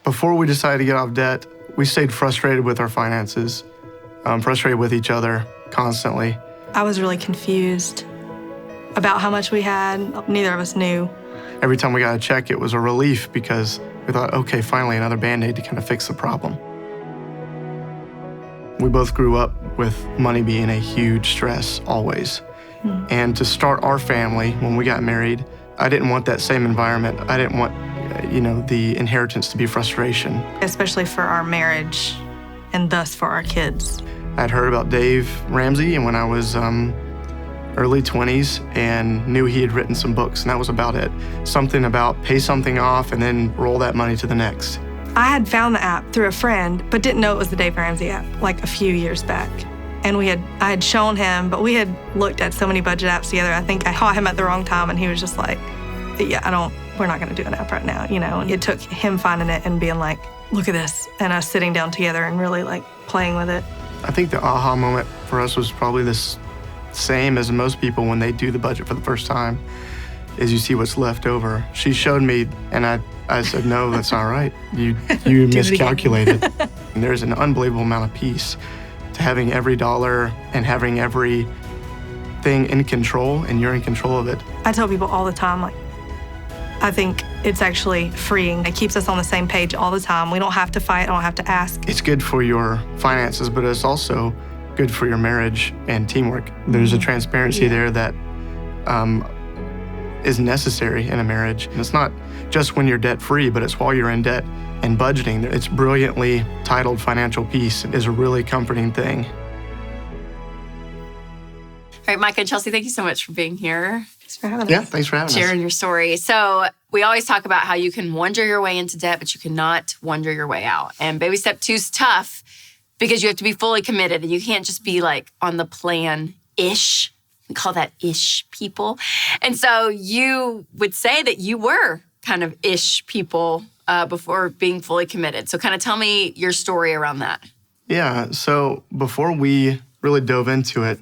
Before we decided to get off debt, we stayed frustrated with our finances, frustrated with each other constantly. I was really confused about how much we had. Neither of us knew. Every time we got a check, it was a relief because we thought, okay, finally another Band-Aid to kind of fix the problem. We both grew up with money being a huge stress, always. And to start our family, when we got married, I didn't want that same environment. I didn't want, the inheritance to be frustration. Especially for our marriage and thus for our kids. I'd heard about Dave Ramsey and when I was early 20s and knew he had written some books, and that was about it. Something about pay something off and then roll that money to the next. I had found the app through a friend, but didn't know it was the Dave Ramsey app, like a few years back. And I had shown him, but we had looked at so many budget apps together. I think I caught him at the wrong time, and he was just like, yeah, we're not gonna do an app right now, And it took him finding it and being like, look at this, and us sitting down together and really like playing with it. I think the aha moment for us was probably this same as most people when they do the budget for the first time, is you see what's left over. She showed me, and I said, no, that's not right. You miscalculated. And there's an unbelievable amount of peace to having every dollar and having every thing in control, and you're in control of it. I tell people all the time, like, I think it's actually freeing. It keeps us on the same page all the time. We don't have to fight, I don't have to ask. It's good for your finances, but it's also good for your marriage and teamwork. There's a transparency there that is necessary in a marriage. And it's not just when you're debt-free, but it's while you're in debt and budgeting. It's brilliantly titled Financial Peace. It is a really comforting thing. All right, Micah and Chelsea, thank you so much for being here. Thanks for having us. Yeah, thanks for having us. Sharing your story. So we always talk about how you can wonder your way into debt, but you cannot wonder your way out. And baby step 2 is tough because you have to be fully committed and you can't just be like on the plan-ish. We call that ish people. And so you would say that you were kind of ish people before being fully committed. So kind of tell me your story around that. Yeah, so before we really dove into it,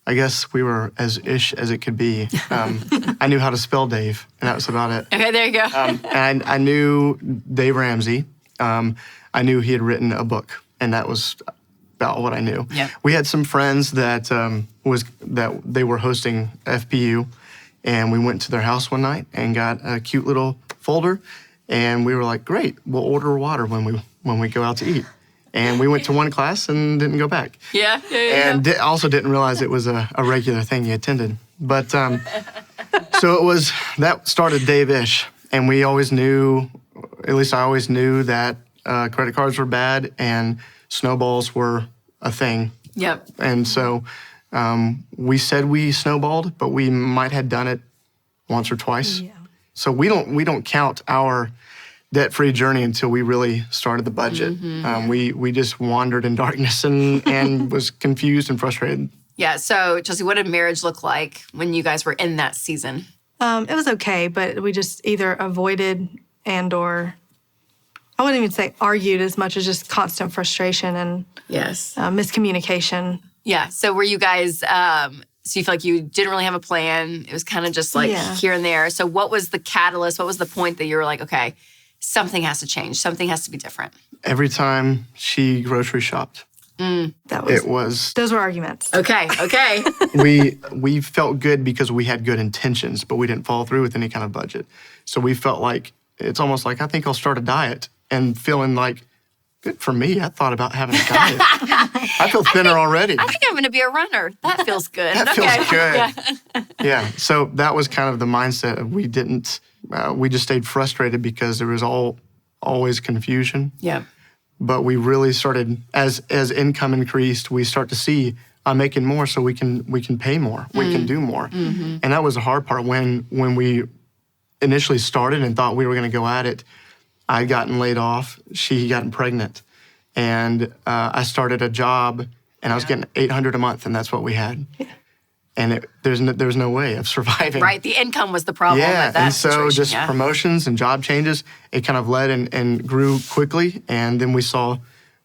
I guess we were as ish as it could be. I knew how to spell Dave, and that was about it. Okay, there you go. And I knew Dave Ramsey. I knew he had written a book, and that was about what I knew. Yep. We had some friends that they were hosting FPU, and we went to their house one night and got a cute little folder, and we were like, great, we'll order water when we go out to eat. And we went to one class and didn't go back. Yeah. And also didn't realize it was a regular thing you attended. But so it was, that started Dave-ish. And we always knew, at least I always knew that credit cards were bad and snowballs were a thing. Yep. And so we said we snowballed, but we might have done it once or twice. Yeah. So we don't count our debt-free journey until we really started the budget. Mm-hmm. We just wandered in darkness and was confused and frustrated. Yeah, so Chelsea, what did marriage look like when you guys were in that season? It was okay, but we just either avoided or I wouldn't even say argued as much as just constant frustration and miscommunication. Yeah, so were you guys, so you feel like you didn't really have a plan. It was kind of just like here and there. So what was the catalyst? What was the point that you were like, okay, something has to change. Something has to be different. Every time she grocery shopped. Those were arguments. Okay. we felt good because we had good intentions, but we didn't follow through with any kind of budget. So we felt like, it's almost like, I think I'll start a diet, and feeling like, good for me, I thought about having a diet. I feel thinner already. I think I'm going to be a runner. That feels good. That feels good. Yeah. So that was kind of the mindset of we just stayed frustrated because there was always confusion. Yeah. But we really started, as income increased, we start to see, I'm making more so we can pay more. We can do more. Mm-hmm. And that was the hard part when we initially started and thought we were going to go at it. I'd gotten laid off. She had gotten pregnant. And I started a job, and I was getting $800 a month, and that's what we had. Yeah. And there was no way of surviving. Right, the income was the problem. Yeah, with that and so situation. just promotions and job changes, it kind of led and grew quickly. And then we saw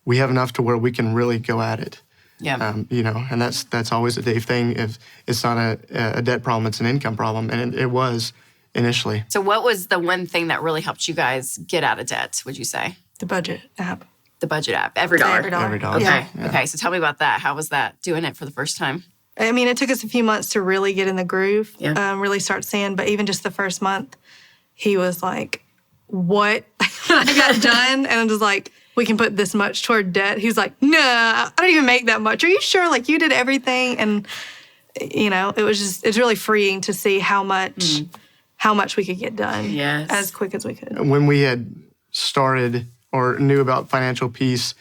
we have enough to where we can really go at it. Yeah. And that's always a Dave thing. If it's not a debt problem, it's an income problem. And it was initially. So what was the one thing that really helped you guys get out of debt, would you say? The budget app. The budget app, every dollar. Every dollar. Okay. Yeah. Okay. So tell me about that. How was that doing it for the first time? I mean, it took us a few months to really get in the groove, Yeah. really start seeing. But even just the first month, he was like, what? I got done and I was like, we can put this much toward debt. He's like, no, I don't even make that much. Are you sure? Like, you did everything. And, it's really freeing to see how much we could get done Yes. as quick as we could. When we had started or knew about financial peace,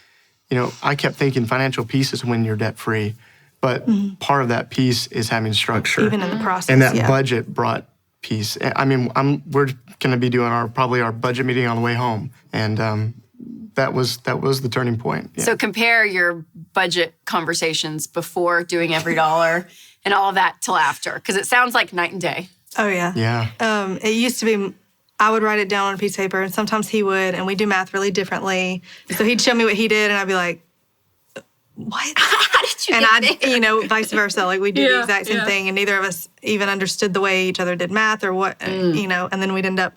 I kept thinking financial peace is when you're debt free. But part of that peace is having structure. Even in the process, and that budget brought peace. I mean, we're going to be doing probably our budget meeting on the way home. And that was the turning point. Yeah. So compare your budget conversations before doing every dollar and all of that till after, because it sounds like night and day. Oh, yeah. Yeah. It used to be, I would write it down on a piece of paper, and sometimes he would, and we do math really differently. So he'd show me what he did, and I'd be like, what? How did you And get there? I'd, vice versa. Like, we do the exact same thing, and neither of us even understood the way each other did math or what, and then we'd end up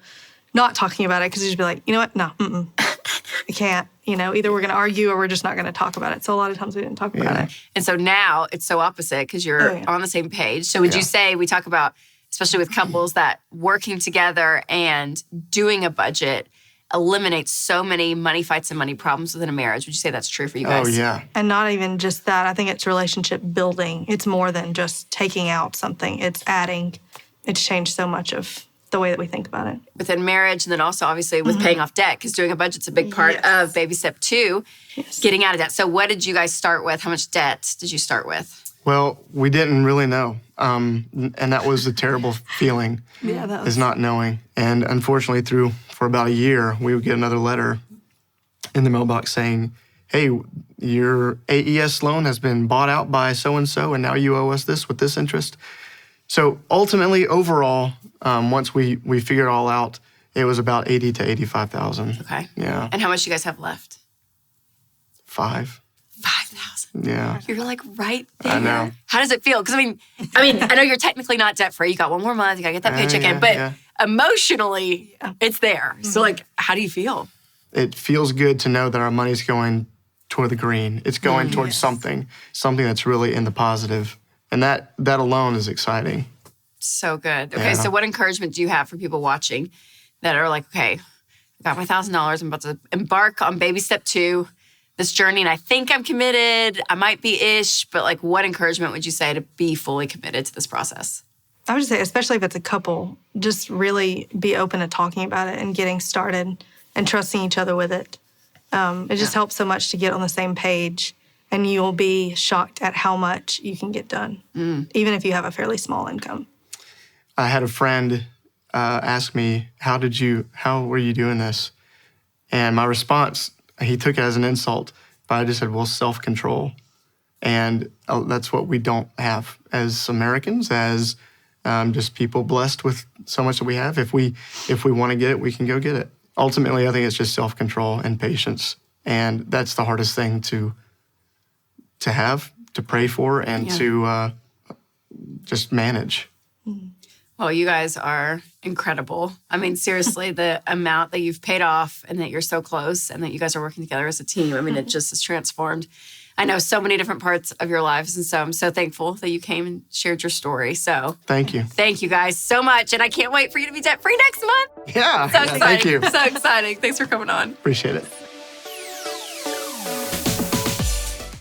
not talking about it because he'd just be like, you know what? No, I can't. Either we're going to argue or we're just not going to talk about it. So a lot of times we didn't talk about it. And so now it's so opposite because you're on the same page. So would you say we talk about, especially with couples, that working together and doing a budget eliminates so many money fights and money problems within a marriage? Would you say that's true for you guys? Oh, yeah. And not even just that. I think it's relationship building. It's more than just taking out something. It's adding. It's changed so much of the way that we think about it. Within marriage, and then also obviously with paying off debt, because doing a budget's a big part of baby step 2, getting out of debt. So what did you guys start with? How much debt did you start with? Well, we didn't really know. And that was a terrible feeling, is not knowing. And unfortunately, for about a year, we would get another letter in the mailbox saying, hey, your AES loan has been bought out by so-and-so, and now you owe us this with this interest. So ultimately, overall, once we figured it all out, it was about $80,000 to $85,000. Okay. Yeah. And how much do you guys have left? $5,000. $5,000. Yeah. You're like right there. I know. How does it feel? Because I mean, I know you're technically not debt free. You got one more month. You got to get that paycheck in. But emotionally, it's there. So like, how do you feel? It feels good to know that our money's going toward the green. It's going towards something that's really in the positive. And that alone is exciting. So good. Okay, so what encouragement do you have for people watching that are like, okay, I got my $1,000. I'm about to embark on baby step 2, this journey, and I think I'm committed. I might be ish, but like, what encouragement would you say to be fully committed to this process? I would just say, especially if it's a couple, just really be open to talking about it and getting started and trusting each other with it. It just helps so much to get on the same page, and you'll be shocked at how much you can get done, even if you have a fairly small income. I had a friend ask me, how were you doing this? And my response, he took it as an insult, but I just said, well, self-control. And that's what we don't have as Americans, as just people blessed with so much that we have. If we want to get it, we can go get it. Ultimately, I think it's just self-control and patience. And that's the hardest thing to have, to pray for, and to just manage. Well, you guys are incredible. I mean, seriously, the amount that you've paid off and that you're so close and that you guys are working together as a team, I mean, it just has transformed. I know so many different parts of your lives, and so I'm so thankful that you came and shared your story. So thank you. Thank you guys so much, and I can't wait for you to be debt-free next month. Yeah, So exciting. thank you. So exciting. Thanks for coming on. Appreciate it.